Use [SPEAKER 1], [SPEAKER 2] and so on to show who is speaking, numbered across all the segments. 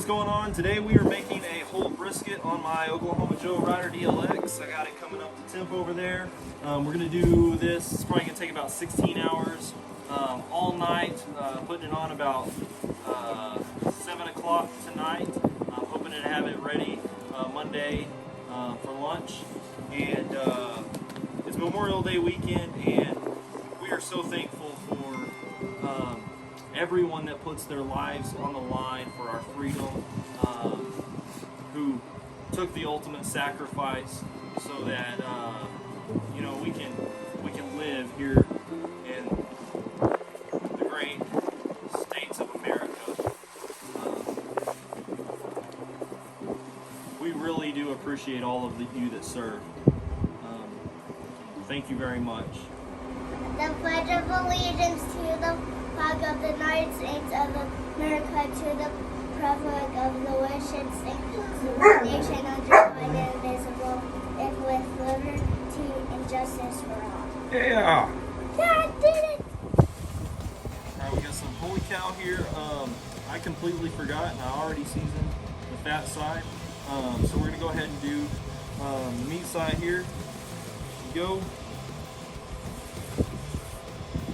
[SPEAKER 1] what's going on? Today we are making a whole brisket on my Oklahoma Joe Rider DLX. I got it coming up to temp over there. We're going to do this. It's probably going to take about 16 hours all night. Putting it on about 7 o'clock tonight. I'm hoping to have it ready Monday for lunch. And it's Memorial Day weekend, and we are so thankful for everyone that puts their lives on the line for our freedom, who took the ultimate sacrifice so that you know, we can live here in the great states of America. We really do appreciate all of you that serve. Thank you very much.
[SPEAKER 2] The Pledge of Allegiance to the flag of the United States of America, to the republic of which it stands, one nation under God, indivisible, and with liberty and justice for all.
[SPEAKER 1] Yeah!
[SPEAKER 2] Yeah, I did it!
[SPEAKER 1] Alright, we got some holy cow here. I completely forgot, and I already seasoned the fat side. So we're going to go ahead and do the meat side here. Go.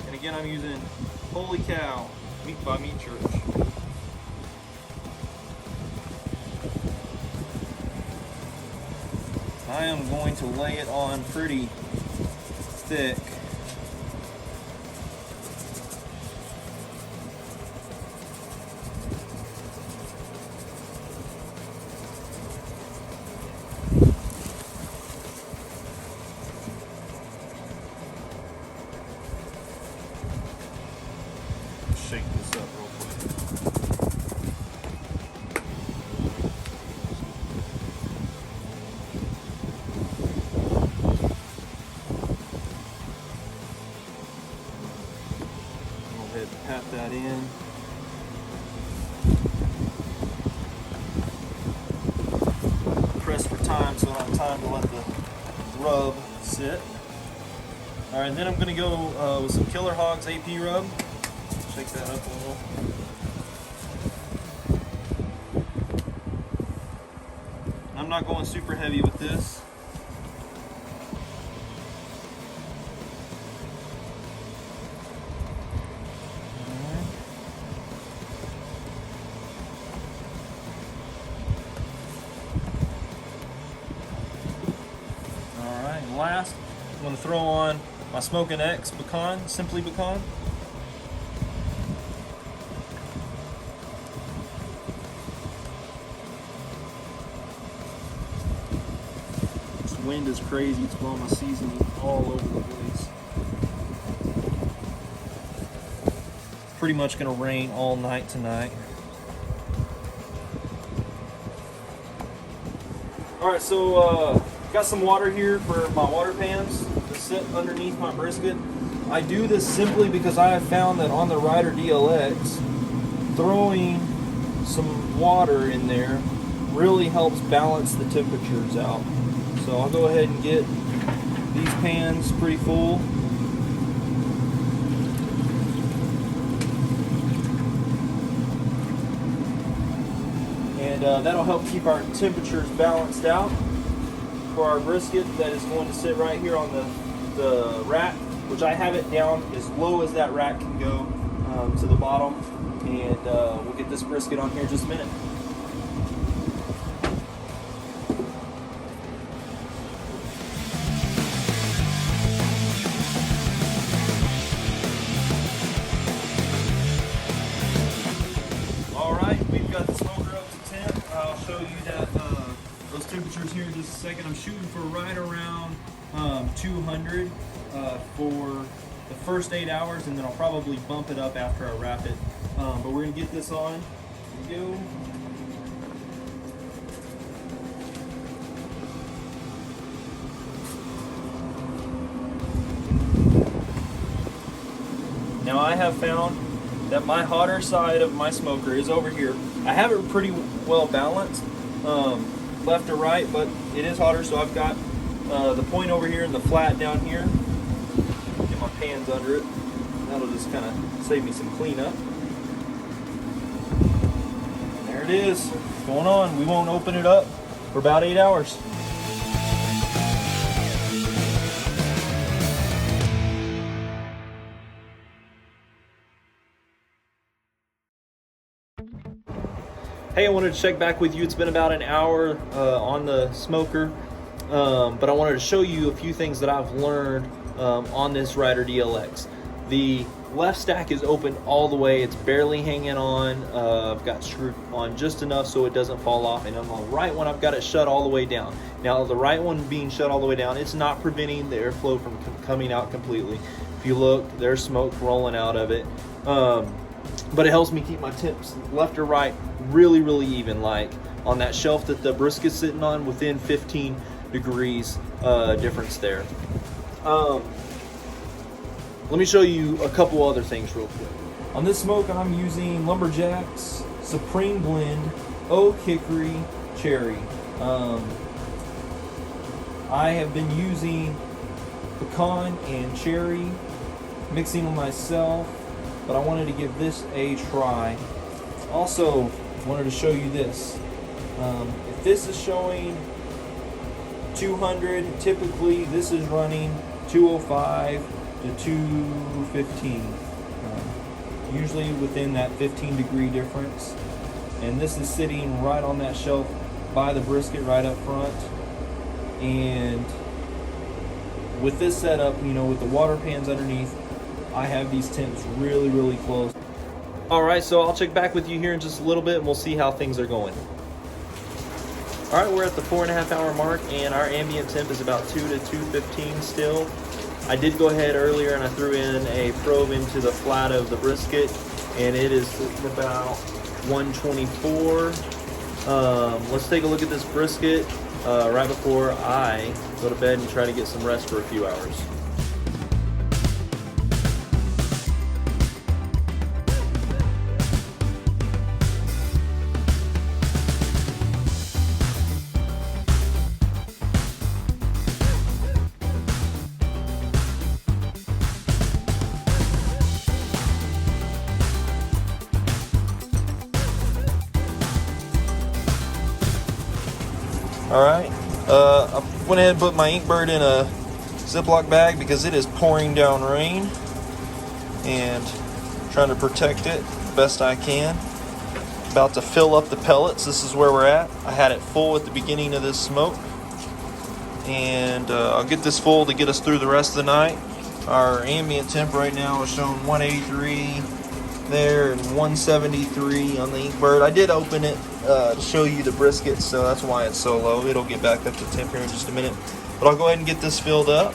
[SPEAKER 1] And again, I'm using Holy Cow Meat by Meat Church. I am going to lay it on pretty thick. Shake this up real quick. Go ahead and pat that in. Press for time so I don't have time to let the rub sit. Alright, then I'm going to go with some Killer Hogs AP Rub. Shake that up a little. I'm not going super heavy with this. Alright, and last, I'm going to throw on my Smokin X Pecan, Simply Pecan. Wind is crazy, it's blowing my seasoning all over the place. It's pretty much going to rain all night tonight. Alright, so got some water here for my water pans to sit underneath my brisket. I do this simply because I have found that on the Rider DLX, throwing some water in there really helps balance the temperatures out. So I'll go ahead and get these pans pretty full. And that'll help keep our temperatures balanced out for our brisket that is going to sit right here on the rack, which I have it down as low as that rack can go to the bottom. And we'll get this brisket on here in just a minute. Those temperatures here in just a second. I'm shooting for right around 200 for the first 8 hours, and then I'll probably bump it up after I wrap it. But we're gonna get this on. Here we go. Now I have found that my hotter side of my smoker is over here. I have it pretty well balanced, left to right, but it is hotter, so I've got the point over here and the flat down here. Get my pans under it. That'll just kind of save me some cleanup. There it it is, going on. We won't open it up for about 8 hours. Hey, I wanted to check back with you. It's been about an hour on the smoker, but I wanted to show you a few things that I've learned on this Rider DLX. The left stack is open all the way. It's barely hanging on. I've got screwed on just enough so it doesn't fall off. And on the right one, I've got it shut all the way down. Now, the right one being shut all the way down, it's not preventing the airflow from coming out completely. If you look, there's smoke rolling out of it. But it helps me keep my temps left or right really, really even. Like on that shelf that the brisket's sitting on, within 15 degrees difference there. Let me show you a couple other things real quick. On this smoke, I'm using Lumberjack's Supreme Blend Oak Hickory Cherry. I have been using pecan and cherry, mixing them myself, but I wanted to give this a try. Also, wanted to show you this. If this is showing 200, typically this is running 205 to 215, usually within that 15-degree difference. And this is sitting right on that shelf by the brisket right up front. And with this setup, you know, with the water pans underneath, I have these temps really, really close. All right, so I'll check back with you here in just a little bit and we'll see how things are going. All right, we're at the 4.5 hour mark and our ambient temp is about 2 to 215 still. I did go ahead earlier and I threw in a probe into the flat of the brisket and it is about 124. Let's take a look at this brisket right before I go to bed and try to get some rest for a few hours. All right, I went ahead and put my Inkbird in a Ziploc bag because it is pouring down rain and trying to protect it the best I can. About to fill up the pellets. This is where we're at. I had it full at the beginning of this smoke, and I'll get this full to get us through the rest of the night. Our ambient temp right now is showing 183 there and 173 on the Inkbird. I did open it to show you the brisket, so that's why it's so low. It'll get back up to temp here in just a minute, but I'll go ahead and get this filled up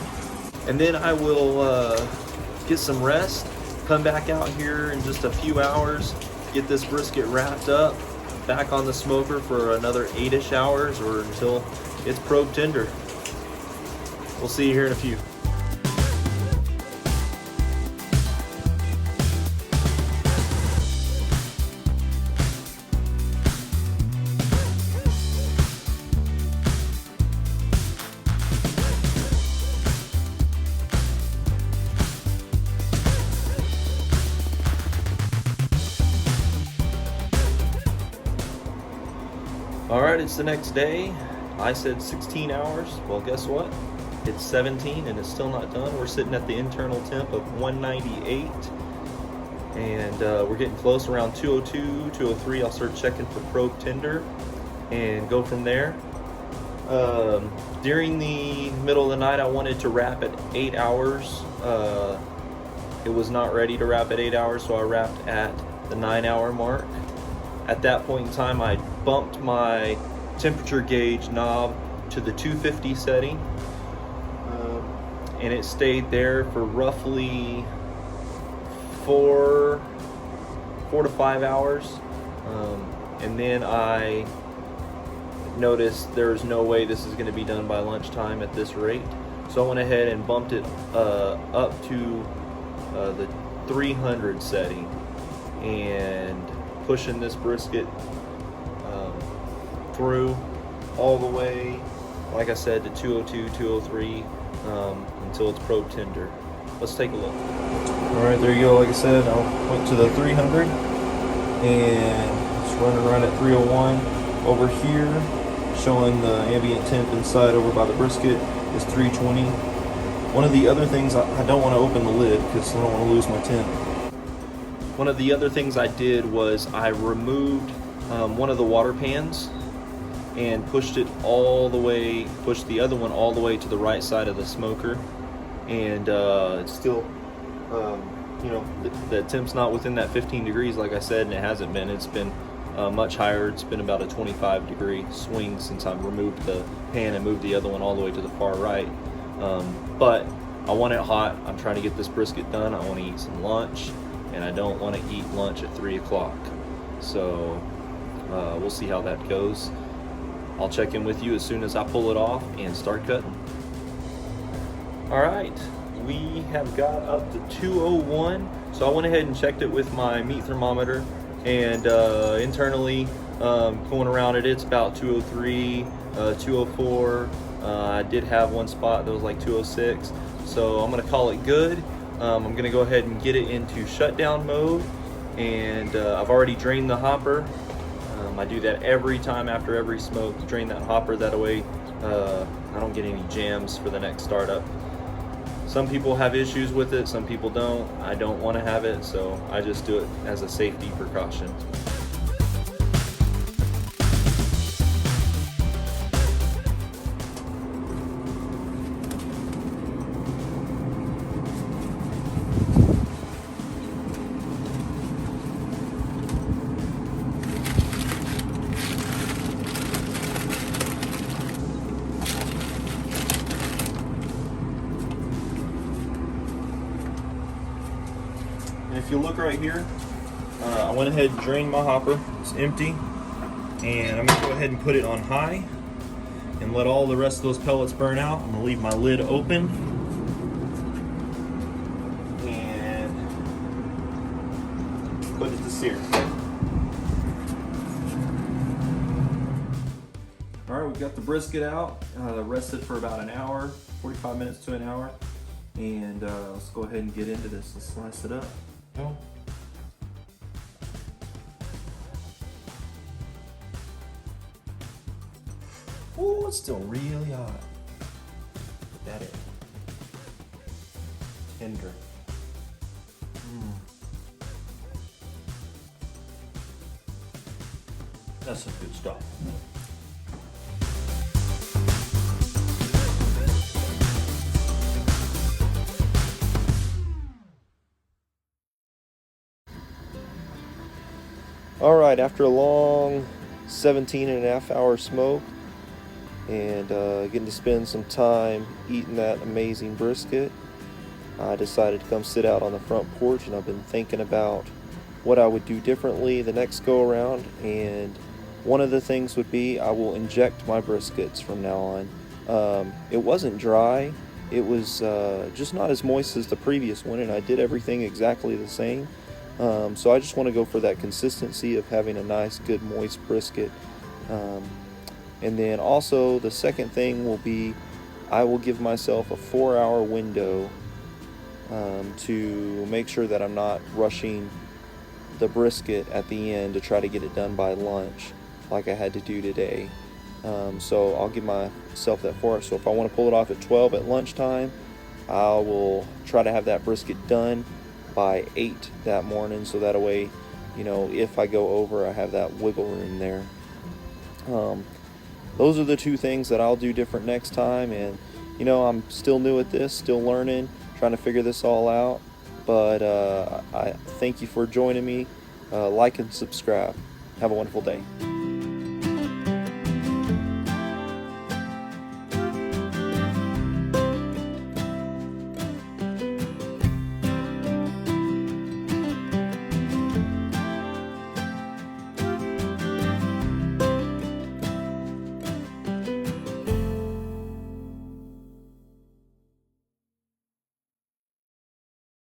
[SPEAKER 1] and then I will get some rest, come back out here in just a few hours, get this brisket wrapped up, back on the smoker for another 8-ish hours or until it's probe tender. We'll see you here in a few. Alright, it's the next day. I said 16 hours. Well, guess what? It's 17 and it's still not done. We're sitting at the internal temp of 198. And we're getting close, around 202, 203. I'll start checking for probe tender and go from there. During the middle of the night, I wanted to wrap at 8 hours. It was not ready to wrap at 8 hours, so I wrapped at the 9-hour mark. At that point in time, I bumped my temperature gauge knob to the 250 setting, and it stayed there for roughly 4 to 5 hours. And then I noticed there's no way this is going to be done by lunchtime at this rate, so I went ahead and bumped it up to the 300 setting and pushing this brisket through all the way, like I said, to 202, 203 until it's probe tender. Let's take a look. All right, there you go. Like I said, I went to the 300 and It's running right at 301. Over here, showing the ambient temp inside over by the brisket is 320. One of the other things, I don't want to open the lid because I don't want to lose my temp. One of the other things I did was I removed one of the water pans and pushed the other one all the way to the right side of the smoker, and it's still, you know, the temp's not within that 15 degrees like I said, and it hasn't been. It's been much higher. It's been about a 25-degree swing since I've removed the pan and moved the other one all the way to the far right. But I want it hot. I'm trying to get this brisket done. I want to eat some lunch, and I don't want to eat lunch at 3 o'clock. So we'll see how that goes. I'll check in with you as soon as I pull it off and start cutting. All right, we have got up to 201. So I went ahead and checked it with my meat thermometer, and internally going around it, it's about 203, 204. I did have one spot that was like 206. So I'm gonna call it good. I'm gonna go ahead and get it into shutdown mode, and I've already drained the hopper. I do that every time after every smoke, drain that hopper, that way I don't get any jams for the next startup. Some people have issues with it, some people don't. I don't want to have it, so I just do it as a safety precaution. And if you look right here, I went ahead and drained my hopper. It's empty. And I'm going to go ahead and put it on high and let all the rest of those pellets burn out. I'm going to leave my lid open. And put it to sear. Alright, we've got the brisket out. Rested for about an hour, 45 minutes to an hour. And let's go ahead and get into this. Let's slice it up. Oh, it's still really hot. Put that in. Tender. That's some good stuff. All right, after a long 17.5-hour smoke and getting to spend some time eating that amazing brisket, I decided to come sit out on the front porch, and I've been thinking about what I would do differently the next go around. And one of the things would be I will inject my briskets from now on. It wasn't dry, it was just not as moist as the previous one, and I did everything exactly the same. So I just want to go for that consistency of having a nice, good, moist brisket. And then also the second thing will be I will give myself a 4-hour window to make sure that I'm not rushing the brisket at the end to try to get it done by lunch like I had to do today. So I'll give myself that 4 hours. So if I want to pull it off at 12 at lunchtime, I will try to have that brisket done by 8 that morning, so that way, you know, if I go over, I have that wiggle room there. Those are the two things that I'll do different next time. And you know, I'm still new at this, still learning, trying to figure this all out, but I thank you for joining me. Like and subscribe. Have a wonderful day.